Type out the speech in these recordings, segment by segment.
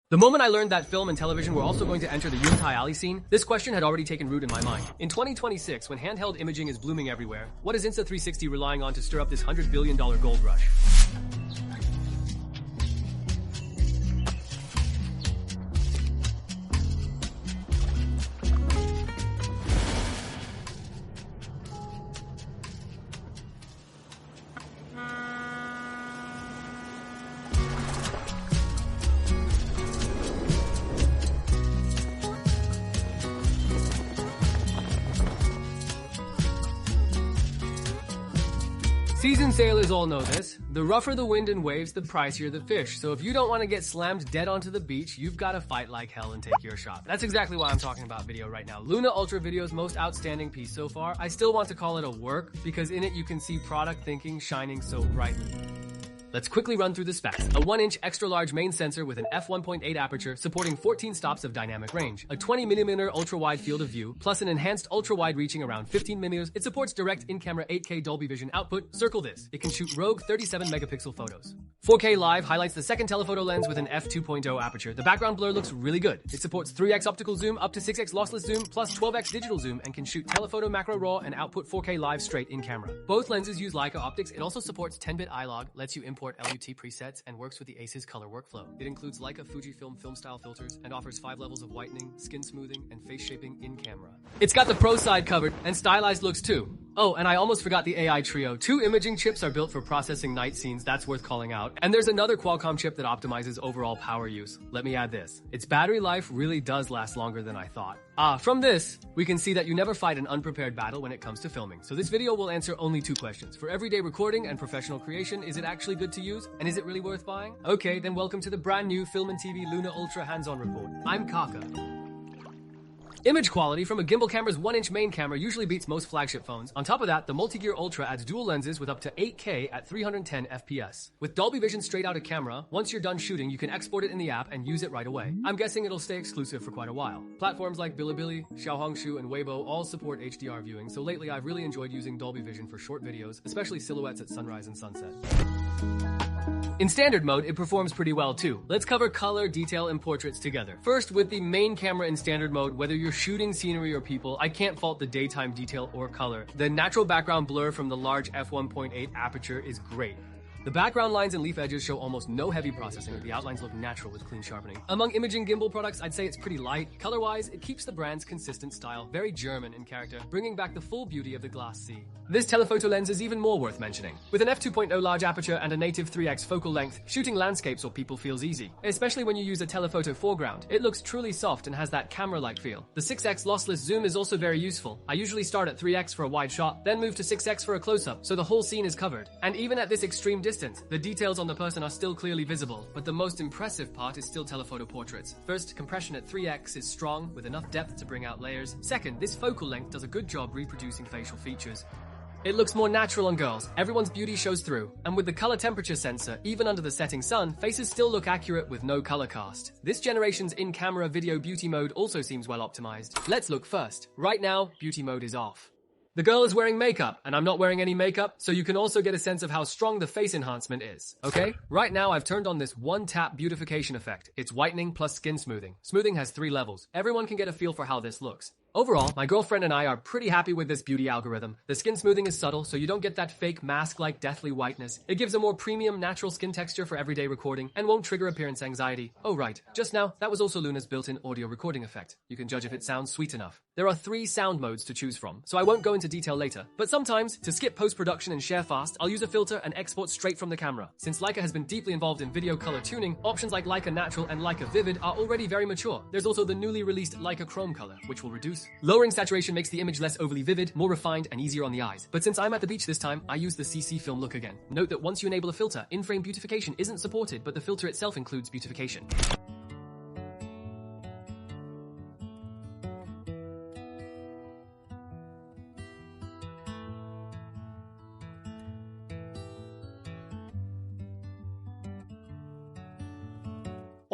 The moment I learned that film and television were also going to enter the Yuntai Alley scene, this question had already taken root in my mind. In 2026, when handheld imaging is blooming everywhere, what is Insta360 relying on to stir up this $100 billion gold rush? Seasoned sailors all know this. The rougher the wind and waves, the pricier the fish. So if you don't want to get slammed dead onto the beach, you've got to fight like hell and take your shot. That's exactly why I'm talking about video right now. LUNA Ultra Video's most outstanding piece so far. I still want to call it a work because in it you can see product thinking shining so brightly. Let's quickly run through the specs. A 1-inch extra-large main sensor with an f1.8 aperture supporting 14 stops of dynamic range, a 20mm ultra-wide field of view, plus an enhanced ultra-wide reaching around 15mm. It supports direct in-camera 8K Dolby Vision output. Circle this. It can shoot rogue 37-megapixel photos. 4K Live highlights the second telephoto lens with an f2.0 aperture. The background blur looks really good. It supports 3x optical zoom, up to 6x lossless zoom, plus 12x digital zoom, and can shoot telephoto macro raw and output 4K Live straight in camera. Both lenses use Leica optics. It also supports 10-bit iLog, lets you import LUT presets, and works with the ACES color workflow. It includes Leica Fujifilm film style filters and offers 5 levels of whitening, skin smoothing, and face shaping in camera. It's got the pro side covered and stylized looks too. Oh, and I almost forgot the AI trio. 2 imaging chips are built for processing night scenes, that's worth calling out. And there's another Qualcomm chip that optimizes overall power use. Let me add this. Its battery life really does last longer than I thought. From this, we can see that you never fight an unprepared battle when it comes to filming. So this video will answer only 2 questions. For everyday recording and professional creation, is it actually good to use? And is it really worth buying? Okay, then welcome to the brand new Film and TV LUNA Ultra hands-on report. I'm Kaka. Image quality from a gimbal camera's 1-inch main camera usually beats most flagship phones. On top of that, the Multi-Gear Ultra adds dual lenses with up to 8K at 310 FPS. With Dolby Vision straight out of camera, once you're done shooting, you can export it in the app and use it right away. I'm guessing it'll stay exclusive for quite a while. Platforms like Bilibili, Xiaohongshu, and Weibo all support HDR viewing, so lately I've really enjoyed using Dolby Vision for short videos, especially silhouettes at sunrise and sunset. In standard mode, it performs pretty well too. Let's cover color, detail, and portraits together. First, with the main camera in standard mode, whether you're shooting scenery or people, I can't fault the daytime detail or color. The natural background blur from the large f1.8 aperture is great. The background lines and leaf edges show almost no heavy processing. The outlines look natural with clean sharpening. Among imaging gimbal products, I'd say it's pretty light. Color-wise, it keeps the brand's consistent style, very German in character, bringing back the full beauty of the Glass C. This telephoto lens is even more worth mentioning. With an f2.0 large aperture and a native 3x focal length, shooting landscapes or people feels easy, especially when you use a telephoto foreground. It looks truly soft and has that camera-like feel. The 6x lossless zoom is also very useful. I usually start at 3x for a wide shot, then move to 6x for a close-up, so the whole scene is covered. And even at this extreme distance, the details on the person are still clearly visible, but the most impressive part is still telephoto portraits. First, compression at 3x is strong, with enough depth to bring out layers. Second, this focal length does a good job reproducing facial features. It looks more natural on girls. Everyone's beauty shows through. And with the color temperature sensor, even under the setting sun, faces still look accurate with no color cast. This generation's in-camera video beauty mode also seems well optimized. Let's look first. Right now, beauty mode is off. The girl is wearing makeup, and I'm not wearing any makeup, so you can also get a sense of how strong the face enhancement is. Okay? Right now, I've turned on this one-tap beautification effect. It's whitening plus skin smoothing. Smoothing has 3 levels. Everyone can get a feel for how this looks. Overall, my girlfriend and I are pretty happy with this beauty algorithm. The skin smoothing is subtle, so you don't get that fake mask-like deathly whiteness. It gives a more premium, natural skin texture for everyday recording, and won't trigger appearance anxiety. Oh right, just now, that was also LUNA's built-in audio recording effect. You can judge if it sounds sweet enough. There are 3 sound modes to choose from, so I won't go into detail later. But sometimes, to skip post-production and share fast, I'll use a filter and export straight from the camera. Since Leica has been deeply involved in video color tuning, options like Leica Natural and Leica Vivid are already very mature. There's also the newly released Leica Chrome color, which will reduce. Lowering saturation makes the image less overly vivid, more refined, and easier on the eyes. But since I'm at the beach this time, I use the CC film look again. Note that once you enable a filter, in-frame beautification isn't supported, but the filter itself includes beautification.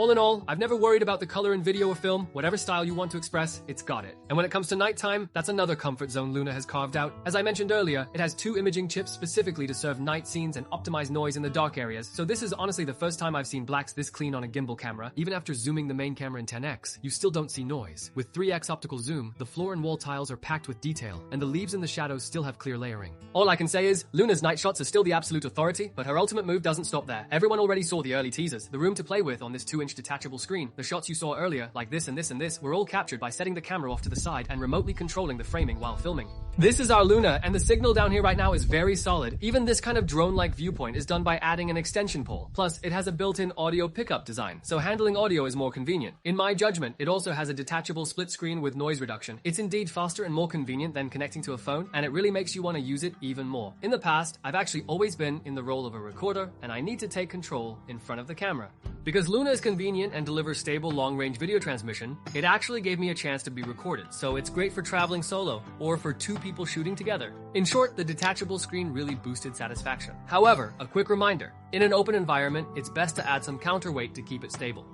All in all, I've never worried about the color in video or film. Whatever style you want to express, it's got it. And when it comes to nighttime, that's another comfort zone Luna has carved out. As I mentioned earlier, it has 2 imaging chips specifically to serve night scenes and optimize noise in the dark areas, so this is honestly the first time I've seen blacks this clean on a gimbal camera. Even after zooming the main camera in 10x, you still don't see noise. With 3x optical zoom, the floor and wall tiles are packed with detail, and the leaves and the shadows still have clear layering. All I can say is, Luna's night shots are still the absolute authority, but her ultimate move doesn't stop there. Everyone already saw the early teasers, the room to play with on this 2-inch detachable screen. The shots you saw earlier, like this and this and this, were all captured by setting the camera off to the side and remotely controlling the framing while filming. This is our Luna, and the signal down here right now is very solid. Even this kind of drone-like viewpoint is done by adding an extension pole. Plus, it has a built-in audio pickup design, so handling audio is more convenient. In my judgment, it also has a detachable split screen with noise reduction. It's indeed faster and more convenient than connecting to a phone, and it really makes you want to use it even more. In the past, I've actually always been in the role of a recorder, and I need to take control in front of the camera. Because Luna is convenient and delivers stable long-range video transmission, it actually gave me a chance to be recorded, so it's great for traveling solo, or for 2 people shooting together. In short, the detachable screen really boosted satisfaction. However, a quick reminder, in an open environment, it's best to add some counterweight to keep it stable.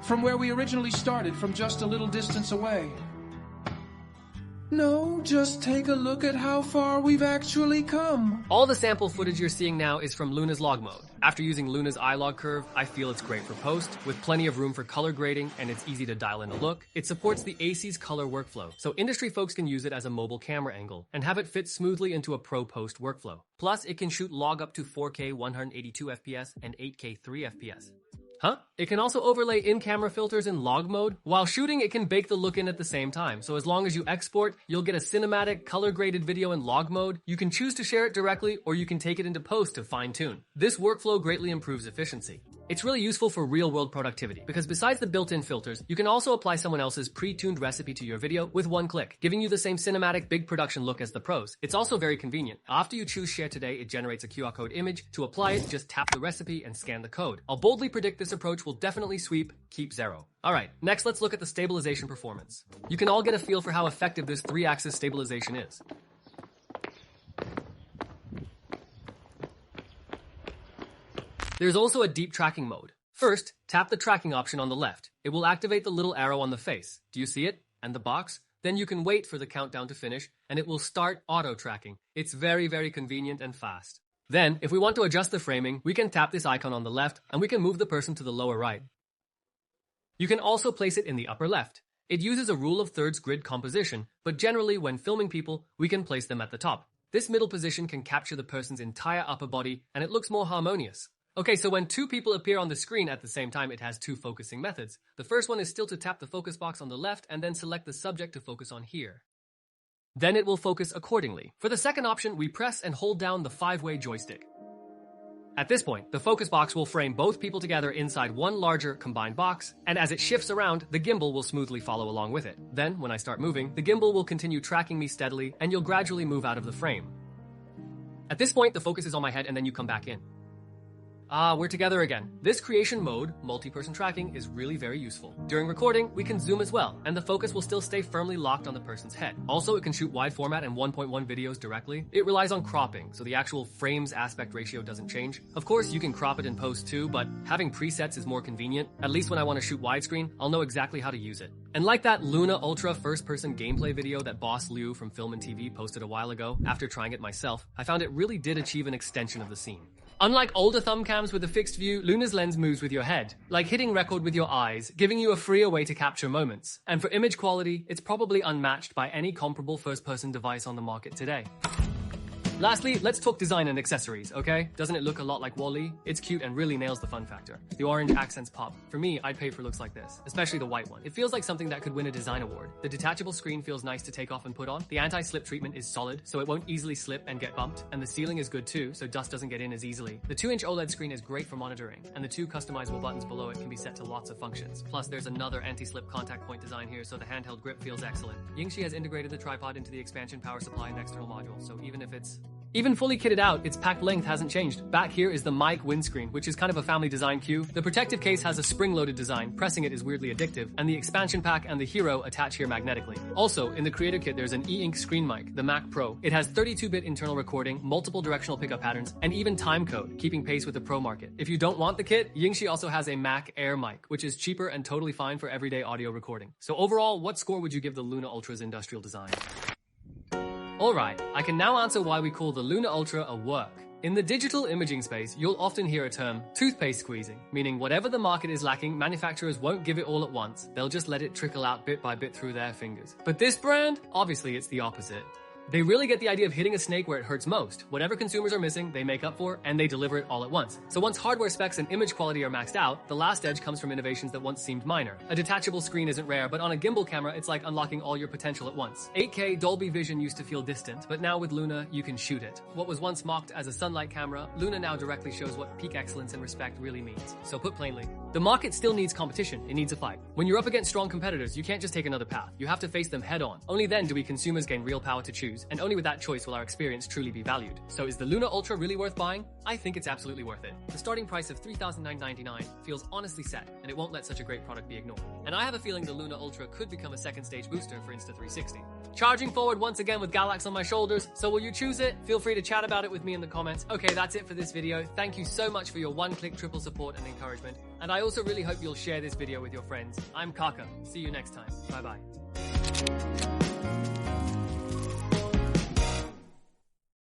From where we originally started, from just a little distance away. No, just take a look at how far we've actually come. All the sample footage you're seeing now is from Luna's log mode. After using Luna's eye log curve, I feel it's great for post, with plenty of room for color grading, and it's easy to dial in a look. It supports the AC's color workflow, so industry folks can use it as a mobile camera angle, and have it fit smoothly into a pro post workflow. Plus, it can shoot log up to 4K 182 FPS and 8K 3 FPS. Huh? It can also overlay in-camera filters in log mode. While shooting, it can bake the look in at the same time. So as long as you export, you'll get a cinematic, color-graded video in log mode. You can choose to share it directly, or you can take it into post to fine-tune. This workflow greatly improves efficiency. It's really useful for real-world productivity, because besides the built-in filters, you can also apply someone else's pre-tuned recipe to your video with one click, giving you the same cinematic, big production look as the pros. It's also very convenient. After you choose Share Today, it generates a QR code image. To apply it, just tap the recipe and scan the code. I'll boldly predict this approach will definitely sweep Keep Zero. Alright, next let's look at the stabilization performance. You can all get a feel for how effective this 3-axis stabilization is. There's also a deep tracking mode. First, tap the tracking option on the left. It will activate the little arrow on the face. Do you see it? And the box? Then you can wait for the countdown to finish, and it will start auto-tracking. It's very, very convenient and fast. Then, if we want to adjust the framing, we can tap this icon on the left, and we can move the person to the lower right. You can also place it in the upper left. It uses a rule of thirds grid composition, but generally when filming people, we can place them at the top. This middle position can capture the person's entire upper body, and it looks more harmonious. Okay, so when 2 people appear on the screen at the same time, it has 2 focusing methods. The first one is still to tap the focus box on the left and then select the subject to focus on here. Then it will focus accordingly. For the second option, we press and hold down the 5-way joystick. At this point, the focus box will frame both people together inside one larger combined box, and as it shifts around, the gimbal will smoothly follow along with it. Then, when I start moving, the gimbal will continue tracking me steadily, and you'll gradually move out of the frame. At this point, the focus is on my head and then you come back in. We're together again. This creation mode, multi-person tracking, is really very useful. During recording, we can zoom as well, and the focus will still stay firmly locked on the person's head. Also, it can shoot wide format and 1.1 videos directly. It relies on cropping, so the actual frames aspect ratio doesn't change. Of course, you can crop it in post too, but having presets is more convenient. At least when I want to shoot widescreen, I'll know exactly how to use it. And like that LUNA Ultra first-person gameplay video that Boss Liu from Film and TV posted a while ago, after trying it myself, I found it really did achieve an extension of the scene. Unlike older thumb cams with a fixed view, Luna's lens moves with your head, like hitting record with your eyes, giving you a freer way to capture moments. And for image quality, it's probably unmatched by any comparable first-person device on the market today. Lastly, let's talk design and accessories, okay? Doesn't it look a lot like WALL-E? It's cute and really nails the fun factor. The orange accents pop. For me, I'd pay for looks like this, especially the white one. It feels like something that could win a design award. The detachable screen feels nice to take off and put on. The anti-slip treatment is solid, so it won't easily slip and get bumped. And the ceiling is good too, so dust doesn't get in as easily. The 2-inch OLED screen is great for monitoring, and the 2 customizable buttons below it can be set to lots of functions. Plus, there's another anti-slip contact point design here, so the handheld grip feels excellent. Yingxi has integrated the tripod into the expansion power supply and external module, so even if it's Even fully kitted out, its packed length hasn't changed. Back here is the mic windscreen, which is kind of a family design cue. The protective case has a spring-loaded design, pressing it is weirdly addictive, and the expansion pack and the Hero attach here magnetically. Also, in the creator kit there's an e-ink screen mic, the Mac Pro. It has 32-bit internal recording, multiple directional pickup patterns, and even time code, keeping pace with the Pro market. If you don't want the kit, Yingxi also has a Mac Air mic, which is cheaper and totally fine for everyday audio recording. So overall, what score would you give the LUNA Ultra's industrial design? Alright, I can now answer why we call the LUNA Ultra a work. In the digital imaging space, you'll often hear a term, toothpaste squeezing, meaning whatever the market is lacking, manufacturers won't give it all at once. They'll just let it trickle out bit by bit through their fingers. But this brand, obviously it's the opposite. They really get the idea of hitting a snake where it hurts most. Whatever consumers are missing, they make up for, and they deliver it all at once. So once hardware specs and image quality are maxed out, the last edge comes from innovations that once seemed minor. A detachable screen isn't rare, but on a gimbal camera, it's like unlocking all your potential at once. 8K Dolby Vision used to feel distant, but now with LUNA, you can shoot it. What was once mocked as a sunlight camera, LUNA now directly shows what peak excellence and respect really means. So put plainly, the market still needs competition, it needs a fight. When you're up against strong competitors, you can't just take another path. You have to face them head on. Only then do we consumers gain real power to choose, and only with that choice will our experience truly be valued. So is the LUNA Ultra really worth buying? I think it's absolutely worth it. The starting price of $3,999 feels honestly set, and it won't let such a great product be ignored. And I have a feeling the LUNA Ultra could become a second stage booster for Insta360. Charging forward once again with Galax on my shoulders, so will you choose it? Feel free to chat about it with me in the comments. Okay, that's it for this video. Thank you so much for your one-click triple support and encouragement, and I also really hope you'll share this video with your friends. I'm Kaka. See you next time. Bye-bye.